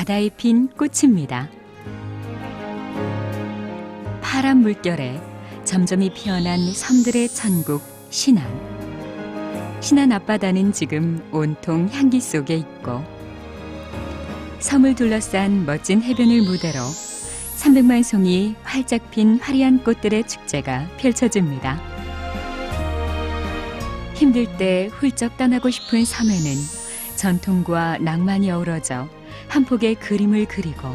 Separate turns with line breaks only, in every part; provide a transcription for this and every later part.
바다에 핀 꽃입니다. 파란 물결에 점점이 피어난 섬들의 천국 신안. 신안 앞바다는 지금 온통 향기 속에 있고 섬을 둘러싼 멋진 해변을 무대로 300만 송이 활짝 핀 화려한 꽃들의 축제가 펼쳐집니다. 힘들 때 훌쩍 떠나고 싶은 섬에는 전통과 낭만이 어우러져 한 폭의 그림을 그리고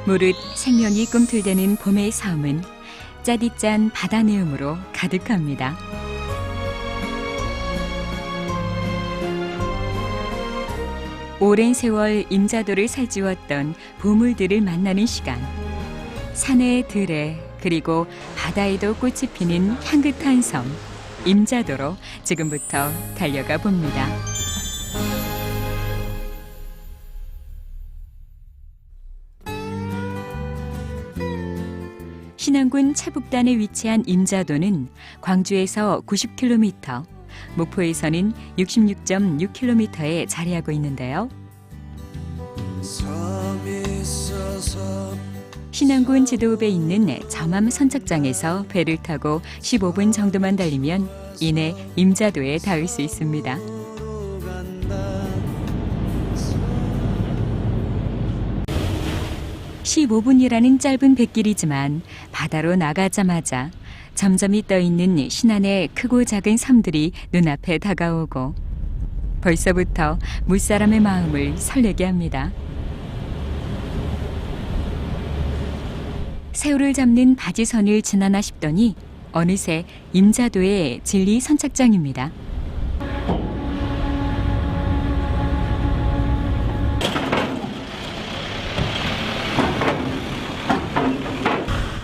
무릇 생명이 꿈틀대는 봄의 섬은 짜디짠 바다 내음으로 가득합니다. 오랜 세월 임자도를 살찌웠던 보물들을 만나는 시간. 산에 들에 그리고 바다에도 꽃이 피는 향긋한 섬 임자도로 지금부터 달려가 봅니다. 신안군 채북단에 위치한 임자도는 광주에서 90km, 목포에서는 66.6km에 자리하고 있는데요. 신안군 지도읍에 있는 점암 선착장에서 배를 타고 15분 정도만 달리면 이내 임자도에 닿을 수 있습니다. (15분이라는) 짧은 뱃길이지만 바다로 나가자마자 점점이 떠있는 신안의 크고 작은 섬들이 눈앞에 다가오고 벌써부터 무사람의 마음을 설레게 합니다. 새우를 잡는 바지선을 지나나 싶더니 어느새 임자도의 진리 선착장입니다.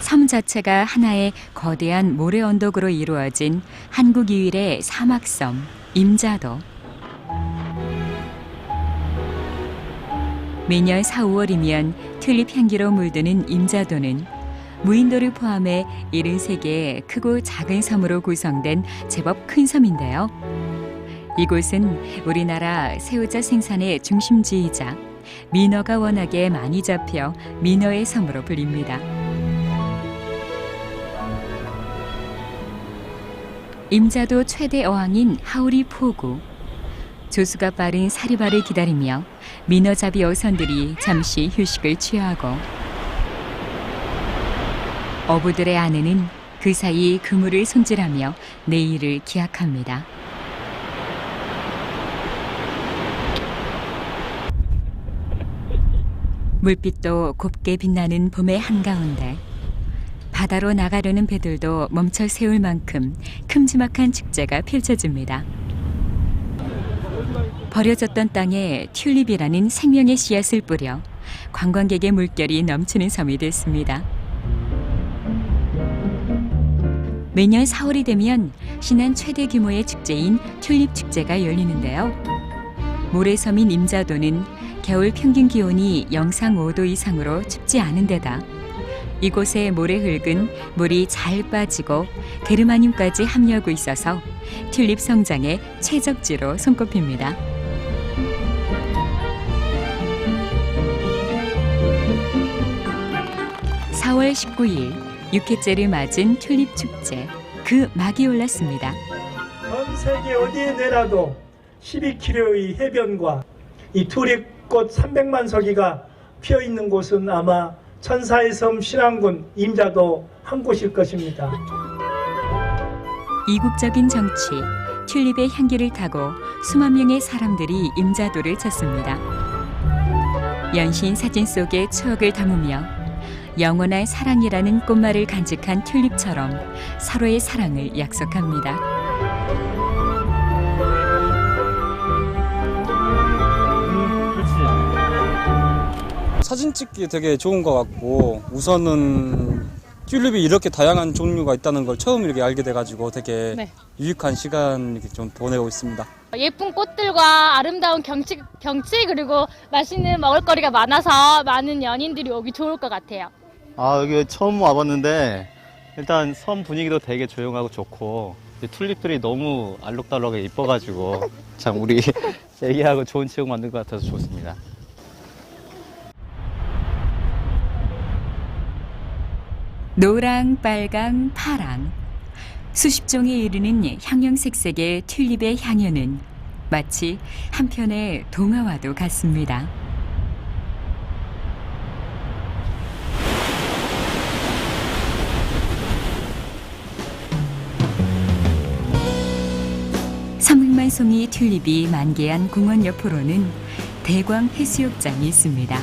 섬 자체가 하나의 거대한 모래 언덕으로 이루어진 한국 유일의 사막섬 임자도. 매년 4, 5월이면 튤립 향기로 물드는 임자도는 무인도를 포함해 73개의 크고 작은 섬으로 구성된 제법 큰 섬인데요. 이곳은 우리나라 새우젓 생산의 중심지이자 민어가 워낙에 많이 잡혀 민어의 섬으로 불립니다. 임자도 최대 어항인 하우리 포구. 조수가 빠른 사리발을 기다리며 민어잡이 어선들이 잠시 휴식을 취하고 어부들의 아내는 그 사이 그물을 손질하며 내일을 기약합니다. 물빛도 곱게 빛나는 봄의 한가운데 바다로 나가려는 배들도 멈춰 세울 만큼 큼지막한 축제가 펼쳐집니다. 버려졌던 땅에 튤립이라는 생명의 씨앗을 뿌려 관광객의 물결이 넘치는 섬이 됐습니다. 매년 4월이 되면 신안 최대 규모의 축제인 튤립 축제가 열리는데요. 모래섬인 임자도는 겨울 평균 기온이 영상 5도 이상으로 춥지 않은 데다 이곳의 모래흙은 물이 잘 빠지고 게르마늄까지 함유하고 있어서 튤립 성장의 최적지로 손꼽힙니다. (4월 19일) 6회째를 맞은 튤립 축제. 그 막이 올랐습니다.
전 세계 어디에 내놔도 12km의 해변과 이 튤립꽃 300만 서기가 피어 있는 곳은 아마 천사의 섬 신안군 임자도 한 곳일 것입니다.
이국적인 정치, 튤립의 향기를 타고 수만 명의 사람들이 임자도를 찾습니다. 연신 사진 속의 추억을 담으며 영원한 사랑이라는 꽃말을 간직한 튤립처럼 서로의 사랑을 약속합니다.
사진 찍기 되게 좋은 것 같고 우선은 튤립이 이렇게 다양한 종류가 있다는 걸 처음 이렇게 알게 돼가지고 되게 유익한 시간 이렇게 좀 보내고 있습니다.
예쁜 꽃들과 아름다운 경치 그리고 맛있는 먹을거리가 많아서 많은 연인들이 오기 좋을 것 같아요.
여기 처음 와봤는데 일단 섬 분위기도 되게 조용하고 좋고 튤립들이 너무 알록달록하게 이뻐가지고 참 우리 얘기하고 좋은 지역 만든 것 같아서 좋습니다.
노랑, 빨강, 파랑 수십 종에 이르는 형형색색의 튤립의 향연은 마치 한편의 동화와도 같습니다. 삼백만송이 튤립이 만개한 공원 옆으로는 대광 해수욕장이 있습니다.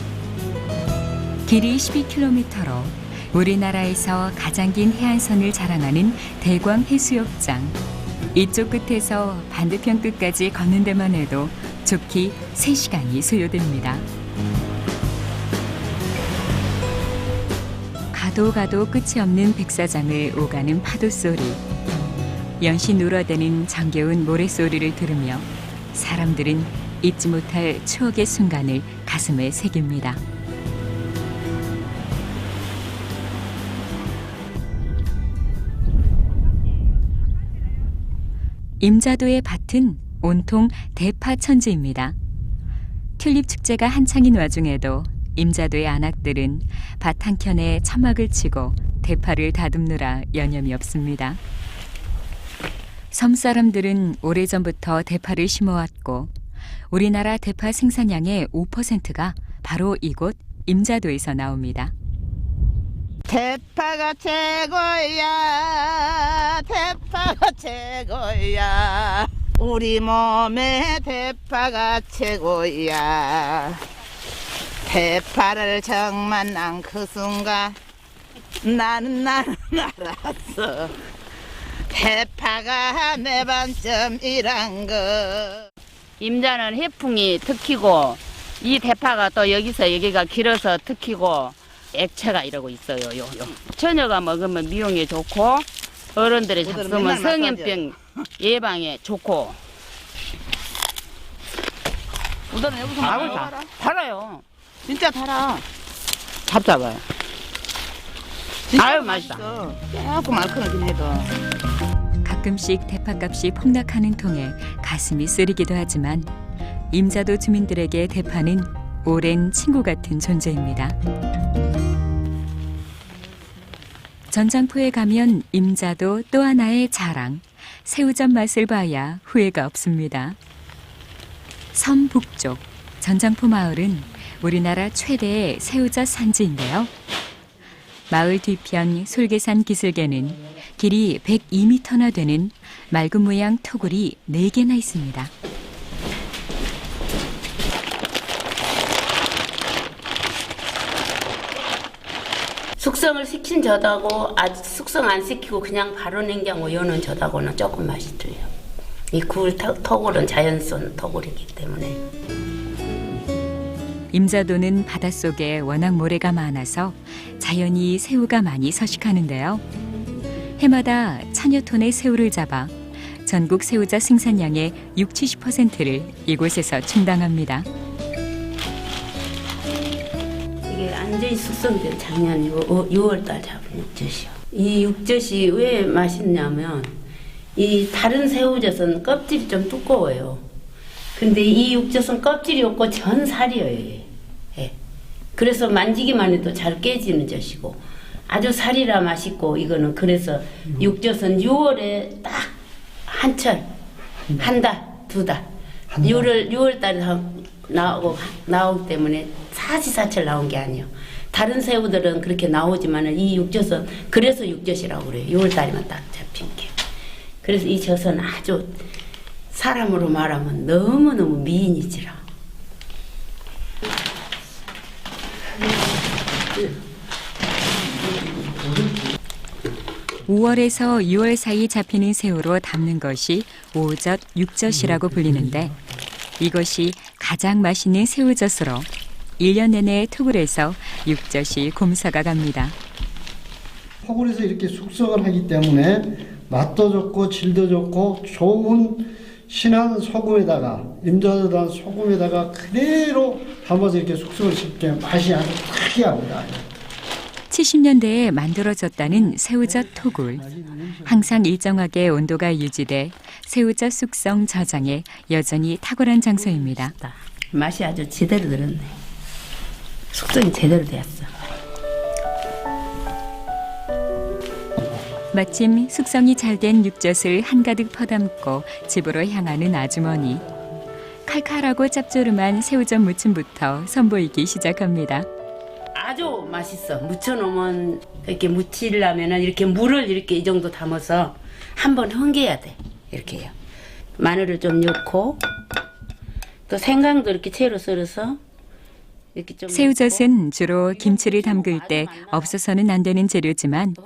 길이 12km로 우리나라에서 가장 긴 해안선을 자랑하는 대광 해수욕장. 이쪽 끝에서 반대편 끝까지 걷는 데만 해도 좋기 3시간이 소요됩니다. 가도 끝이 없는 백사장을 오가는 파도 소리. 연신 울어대는 정겨운 모래소리를 들으며 사람들은 잊지 못할 추억의 순간을 가슴에 새깁니다. 임자도의 밭은 온통 대파 천지입니다. 튤립 축제가 한창인 와중에도 임자도의 안악들은 밭 한켠에 천막을 치고 대파를 다듬느라 여념이 없습니다. 섬 사람들은 오래전부터 대파를 심어왔고 우리나라 대파 생산량의 5%가 바로 이곳 임자도에서 나옵니다.
대파가 최고야, 대파가 최고야, 우리 몸에 대파가 최고야. 대파를 정말 난 그 순간 나는 알았어. 대파가 내 반점이란 거.
임자는 해풍이 특히고 이 대파가 또 여기가 길어서 특히고 액체가 이러고 있어요. 처녀가 먹으면 미용에 좋고 어른들이 잡수면 성인병 예방에 좋고. 우선은 여기서 달아요.
진짜 달아.
잡잡아요. 아유 맛있다.
조금 말큰하긴 해도.
가끔씩 대파값이 폭락하는 통에 가슴이 쓰리기도 하지만 임자도 주민들에게 대파는 오랜 친구 같은 존재입니다. 전장포에 가면 임자도 또 하나의 자랑, 새우젓 맛을 봐야 후회가 없습니다. 섬 북쪽 전장포 마을은 우리나라 최대의 새우젓 산지인데요. 마을 뒤편 솔개산 기슭에는 길이 102m나 되는 맑은 모양 토굴이 4개나 있습니다.
숙성을 시킨 젓하고 아직 숙성 안 시키고 그냥 바로 냉장고 여는 젓하고는 조금 맛이 틀려요. 이 굴 토굴은 자연산 토굴이기 때문에.
임자도는 바닷속에 워낙 모래가 많아서 자연히 새우가 많이 서식하는데요. 해마다 1000여 톤의 새우를 잡아 전국 새우젓 생산량의 60-70%를 이곳에서 충당합니다.
이게 완전히 숙성된 작년 6월달 잡은 육젓이요. 이 육젓이 왜 맛있냐면 이 다른 새우젓은 껍질이 좀 두꺼워요. 근데 이 육젓은 껍질이 없고 전 살이에요. 예. 그래서 만지기만 해도 잘 깨지는 젓이고 아주 살이라 맛있고 이거는 그래서 육젓은 6월에 딱 한철 한 달, 2달 6월 달에 나오기 때문에 사시사철 나온 게 아니에요. 다른 새우들은 그렇게 나오지만 이 육젓은 그래서 육젓이라고 그래요. 6월 달에만 딱 잡힌 게. 그래서 이 젓은 아주 사람으로 말하면 너무너무 미인이지라.
(5월에서 6월) 사이 잡히는 새우로 담는 것이 오젓, 육젓이라고 불리는데 이것이 가장 맛있는 새우젓으로 1년 내내 토굴에서 육젓이 곰사가 갑니다.
토굴에서 이렇게 숙성을 하기 때문에 맛도 좋고 질도 좋고 좋은 신한 소금에다가 임자도란 소금에다가 그대로 담아서 이렇게 숙성을 시키면 맛이 아주 특이합니다.
70년대에 만들어졌다는 새우젓 토굴. 항상 일정하게 온도가 유지돼 새우젓 숙성 저장에 여전히 탁월한 장소입니다.
맛이 아주 제대로 들었네. 숙성이 제대로 되었어.
마침 숙성이 잘 된 육젓을 한가득 퍼담고 집으로 향하는 아주머니. 칼칼하고 짭조름한 새우젓 무침부터 선보이기 시작합니다.
아주 맛있어. 무쳐놓으면 이렇게 무치려면은 이렇게 물을 이렇게 이 정도 담아서 한번 헹겨야 돼. 이렇게요. 마늘을 좀 넣고 또 생강도 이렇게 채로 썰어서 이렇게 좀
새우젓은 주로 김치를 담글 때 없어서는 안 되는 재료지만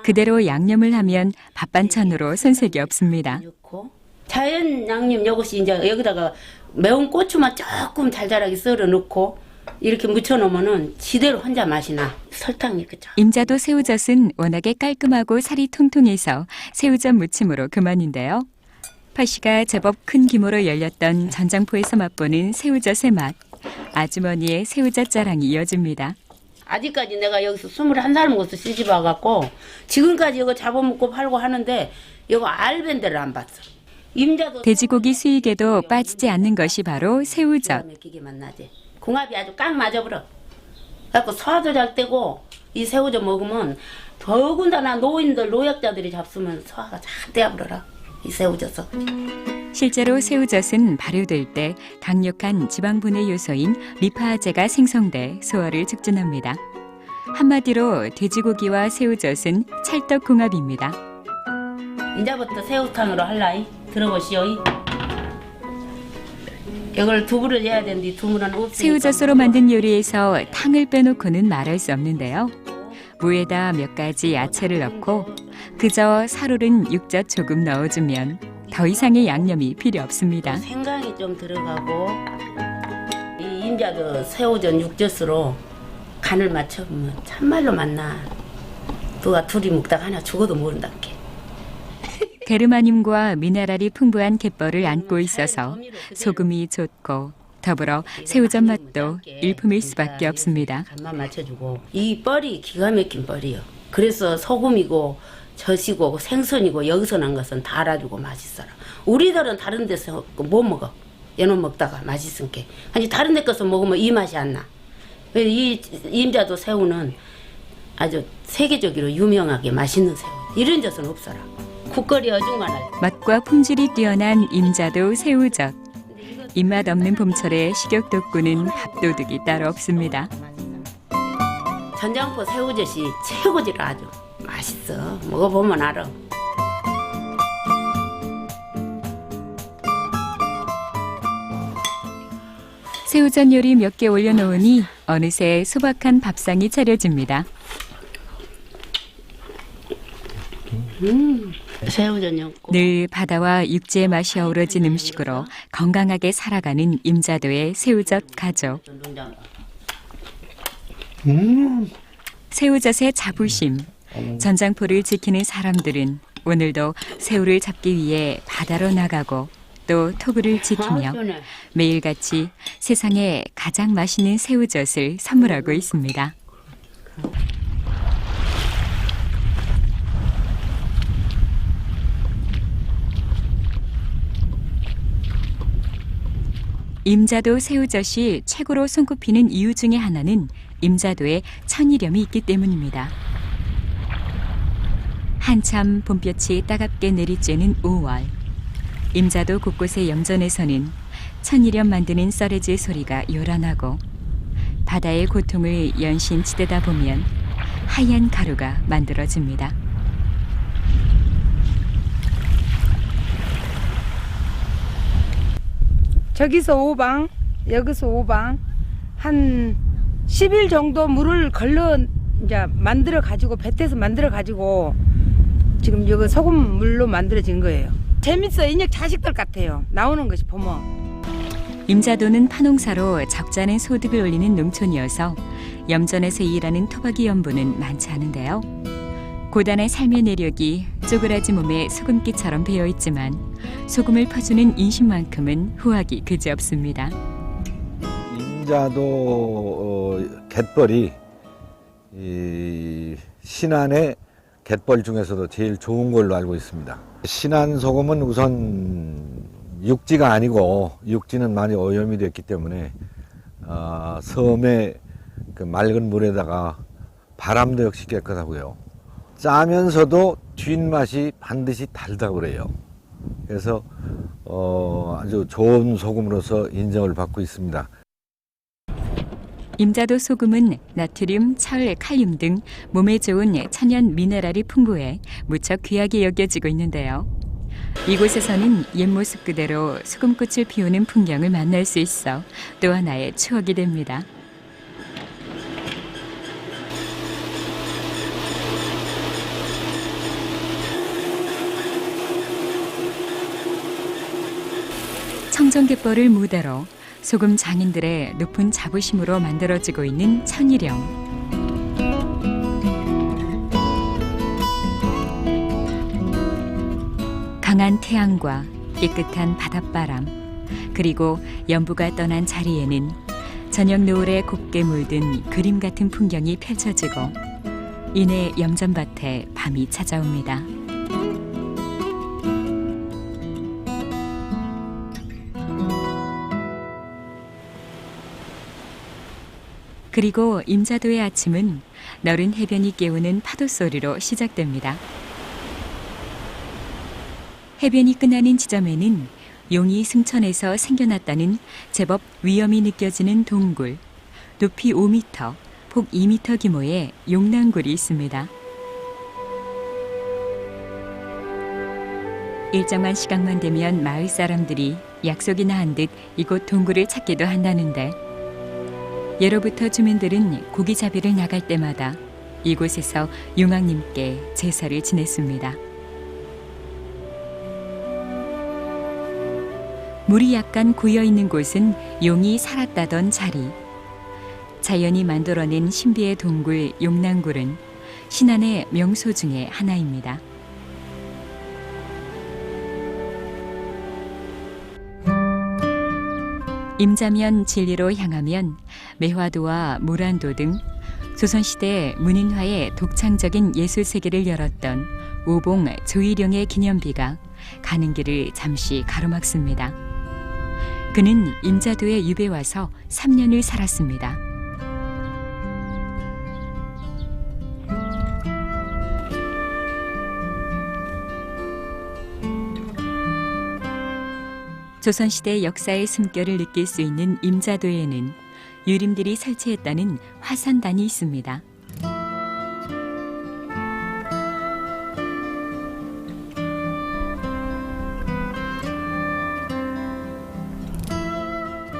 그대로 양념을 하면 밥반찬으로 손색이 없습니다.
넣고 자연 양념 요것이 이제 여기다가 매운 고추만 조금 달달하게 썰어 넣고 이렇게 무쳐 놓으면은 지대로 혼자 맛이 나. 설탕 이렇게 좀.
임자도 새우젓은 워낙에 깔끔하고 살이 통통해서 새우젓 무침으로 그만인데요. 파시가 제법 큰 규모로 열렸던 전장포에서 맛보는 새우젓의 맛. 아주머니의 새우젓 자랑이 이어집니다.
아직까지 내가 여기서 21살 먹어서 시집 와갖고 지금까지 이거 잡아먹고 팔고 하는데 이거 알밴 데를 안 봤어. 임자도
돼지고기 수익에도 빠지지 않는 것이 바로 새우젓.
기계만 나지. 궁합이 아주 깡 맞아버려. 그래갖고 소화도 잘 되고 이 새우젓 먹으면 더군다나 노인들 노약자들이 잡수면 소화가 잘 되어버려라. 이 새우젓은.
실제로 새우젓은 발효될 때 강력한 지방분해 요소인 리파아제가 생성돼 소화를 촉진합니다. 한마디로 돼지고기와 새우젓은 찰떡궁합입니다.
이제부터 새우탕으로 할라이. 들어보시오. 이걸 두부를 해야 되는데 두부는 없으니까.
새우젓으로 만든 요리에서 탕을 빼놓고는 말할 수 없는데요. 무에다 몇 가지 야채를 넣고 그저 살오른 육젓 조금 넣어주면 더 이상의 양념이 필요 없습니다.
생강이 좀 들어가고 이 임자도 새우젓 육젓으로 간을 맞춰보면 참말로 맛나. 누가 둘이 먹다가 하나 죽어도 모른다께.
게르마늄과 미네랄이 풍부한 갯벌을 안고 있어서 소금이 좋고 더불어 새우젓 맛도 일품일 수밖에 없습니다.
간만 맞춰주고 이 뻘이 기가 막힌 뻘이요. 그래서 소금이고 젖이고 생선이고 여기서 난 것은 다 알아주고 맛있어라. 우리들은 다른 데서 못 먹어. 얘는 먹다가 맛있은 게. 아니 다른 데 가서 먹으면 이 맛이 안 나. 이 임자도 새우는 아주 세계적으로 유명하게 맛있는 새우. 이런 젓은 없어라. 국거리 어중만할.
맛과 품질이 뛰어난 임자도 새우젓. 입맛 없는 봄철에 식욕 돋구는 밥도둑이 따로 없습니다.
전장포 새우젓이 최고지라 아주 맛있어. 먹어보면 알아.
새우젓 요리 몇 개 올려놓으니 어느새 소박한 밥상이 차려집니다.
새우젓 넣고.
늘 바다와 육지의 맛이 어우러진 음식으로 건강하게 살아가는 임자도의 새우젓 가족. 새우젓의 자부심. 전장포를 지키는 사람들은 오늘도 새우를 잡기 위해 바다로 나가고 또 토굴을 지키며 매일같이 세상에 가장 맛있는 새우젓을 선물하고 있습니다. 임자도 새우젓이 최고로 손꼽히는 이유 중에 하나는 임자도에 천일염이 있기 때문입니다. 한참 봄볕이 따갑게 내리쬐는 5월. 임자도 곳곳의 염전에서는 천일염 만드는 썰해질 소리가 요란하고 바다의 고통을 연신 치대다 보면 하얀 가루가 만들어집니다.
저기서 5방, 여기서 5방, 한 10일 정도 물을 걸러 이제 만들어 가지고 뱃에서 만들어 가지고 지금 여기 소금 물로 만들어진 거예요. 재밌어. 인력 자식들 같아요. 나오는 것이 보면.
임자도는 파농사로 적잖은 소득을 올리는 농촌이어서 염전에서 일하는 토박이 연부는 많지 않은데요. 고단한 삶의 내력이 쪼그라진 몸에 소금기처럼 배어있지만 소금을 퍼주는 인심만큼은 후하기 그지없습니다.
임자도 갯벌이 이 신안의 갯벌 중에서도 제일 좋은 걸로 알고 있습니다. 신안 소금은 우선 육지가 아니고 육지는 많이 오염이 됐기 때문에 섬의 그 맑은 물에다가 바람도 역시 깨끗하고요. 짜면서도 뒷맛이 반드시 달다고 그래요. 그래서 아주 좋은 소금으로서 인정을 받고 있습니다.
임자도 소금은 나트륨, 철, 칼륨 등 몸에 좋은 천연 미네랄이 풍부해 무척 귀하게 여겨지고 있는데요. 이곳에서는 옛 모습 그대로 소금꽃을 피우는 풍경을 만날 수 있어 또 하나의 추억이 됩니다. 청정갯벌을 무대로 소금 장인들의 높은 자부심으로 만들어지고 있는 천일염. 강한 태양과 깨끗한 바닷바람, 그리고 연부가 떠난 자리에는 저녁 노을에 곱게 물든 그림 같은 풍경이 펼쳐지고 이내 염전밭에 밤이 찾아옵니다. 그리고 임자도의 아침은 너른 해변이 깨우는 파도 소리로 시작됩니다. 해변이 끝나는 지점에는 용이 승천해서 생겨났다는 제법 위험이 느껴지는 동굴, 높이 5m, 폭 2m 규모의 용낭굴이 있습니다. 일정한 시간만 되면 마을 사람들이 약속이나 한 듯 이곳 동굴을 찾기도 한다는데 예로부터 주민들은 고기잡이를 나갈 때마다 이곳에서 용왕님께 제사를 지냈습니다. 물이 약간 고여있는 곳은 용이 살았다던 자리. 자연이 만들어낸 신비의 동굴 용낭굴은 신안의 명소 중에 하나입니다. 임자면 진리로 향하면 매화도와 모란도 등 조선시대 문인화의 독창적인 예술세계를 열었던 오봉 조일용의 기념비가 가는 길을 잠시 가로막습니다. 그는 임자도에 유배 와서 3년을 살았습니다. 조선시대 역사의 숨결을 느낄 수 있는 임자도에는 유림들이 설치했다는 화산단이 있습니다.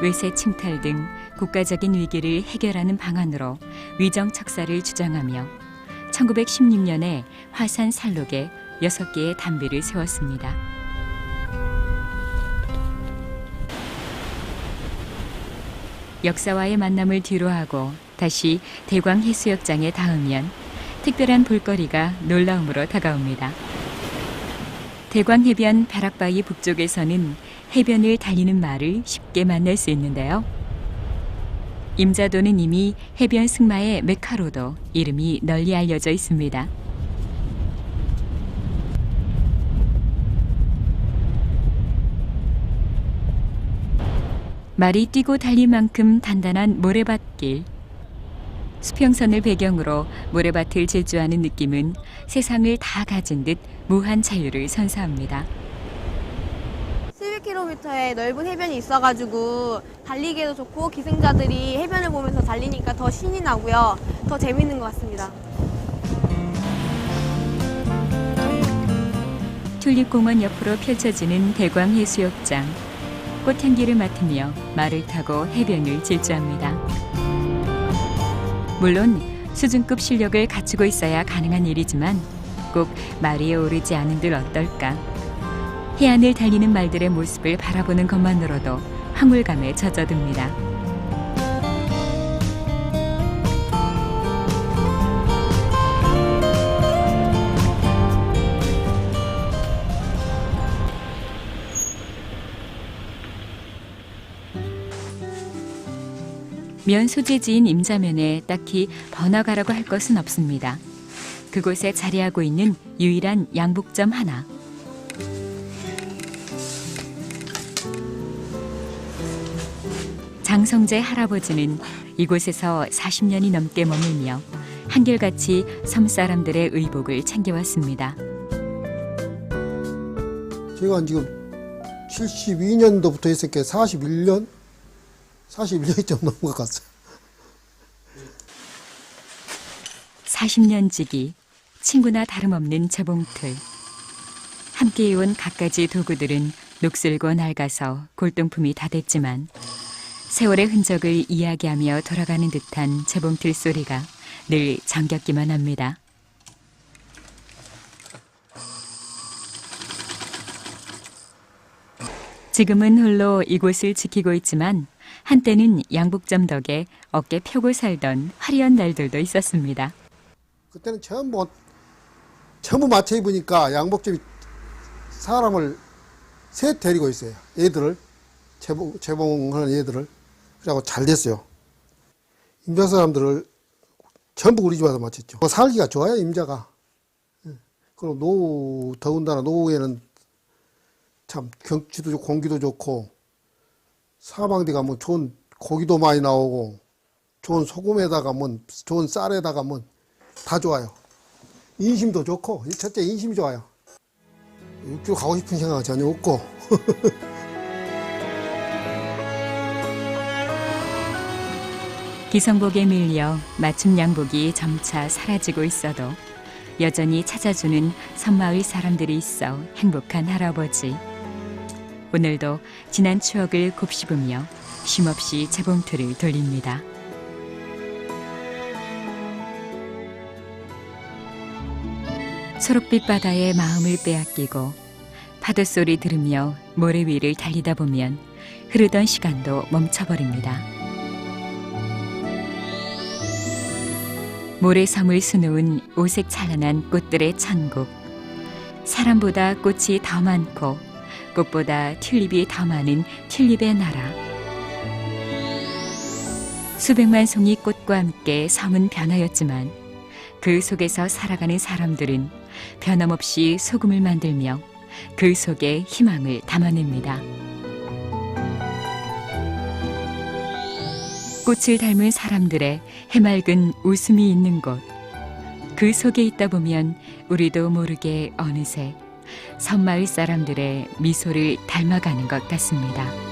외세 침탈 등 국가적인 위기를 해결하는 방안으로 위정 척사를 주장하며 1916년에 화산 산록에 6개의 담비를 세웠습니다. 역사와의 만남을 뒤로하고 다시 대광 해수욕장에 닿으면 특별한 볼거리가 놀라움으로 다가옵니다. 대광 해변 벼락바위 북쪽에서는 해변을 달리는 말을 쉽게 만날 수 있는데요. 임자도는 이미 해변 승마의 메카로도 이름이 널리 알려져 있습니다. 말이 뛰고 달릴 만큼 단단한 모래밭길. 수평선을 배경으로 모래밭을 질주하는 느낌은 세상을 다 가진 듯 무한 자유를 선사합니다.
11km의 넓은 해변이 있어가지고 달리기에도 좋고 기승자들이 해변을 보면서 달리니까 더 신이 나고요. 더 재밌는 것 같습니다.
튤립공원 옆으로 펼쳐지는 대광해수욕장. 꽃향기를 맡으며 말을 타고 해변을 질주합니다. 물론 수준급 실력을 갖추고 있어야 가능한 일이지만 꼭 말이에 오르지 않은들 어떨까. 해안을 달리는 말들의 모습을 바라보는 것만으로도 황홀감에 젖어듭니다. 면 소재지인 임자면에 딱히 번화가라고 할 것은 없습니다. 그곳에 자리하고 있는 유일한 양복점 하나. 장성재 할아버지는 이곳에서 40년이 넘게 머물며 한결같이 섬 사람들의 의복을 챙겨왔습니다.
제가 지금 72년도부터 했으니까 41년이 좀 넘은 것 같아요.
40년 지기, 친구나 다름없는 재봉틀. 함께해온 갖가지 도구들은 녹슬고 낡아서 골동품이 다 됐지만 세월의 흔적을 이야기하며 돌아가는 듯한 재봉틀 소리가 늘 정겹기만 합니다. 지금은 홀로 이곳을 지키고 있지만 한때는 양복점 덕에 어깨 펴고 살던 화려한 날들도 있었습니다.
그때는 전부 맞춰 입으니까 양복점이 사람을 셋 데리고 있어요. 애들을 재봉하는 애들을. 그래갖고 잘 됐어요. 임자 사람들을 전부 우리 집에서 맞췄죠. 살기가 좋아요, 임자가. 그리고 더군다나 노후에는 참 경치도 좋고 공기도 좋고 사방디 가면 좋은 고기도 많이 나오고 좋은 소금에다가 좋은 쌀에다가 다 좋아요. 인심도 좋고 첫째 인심이 좋아요. 육지로 가고 싶은 생각은 전혀 없고.
기성복에 밀려 맞춤 양복이 점차 사라지고 있어도 여전히 찾아주는 섬마을 사람들이 있어 행복한 할아버지. 오늘도 지난 추억을 곱씹으며 쉼없이 재봉틀을 돌립니다. 초록빛 바다에 마음을 빼앗기고 파도 소리 들으며 모래 위를 달리다 보면 흐르던 시간도 멈춰버립니다. 모래섬을 수놓은 오색 찬란한 꽃들의 천국. 사람보다 꽃이 더 많고 꽃보다 튤립이 더 많은 튤립의 나라. 수백만 송이 꽃과 함께 섬은 변하였지만 그 속에서 살아가는 사람들은 변함없이 소금을 만들며 그 속에 희망을 담아냅니다. 꽃을 닮은 사람들의 해맑은 웃음이 있는 곳. 그 속에 있다 보면 우리도 모르게 어느새 섬마을 사람들의 미소를 닮아가는 것 같습니다.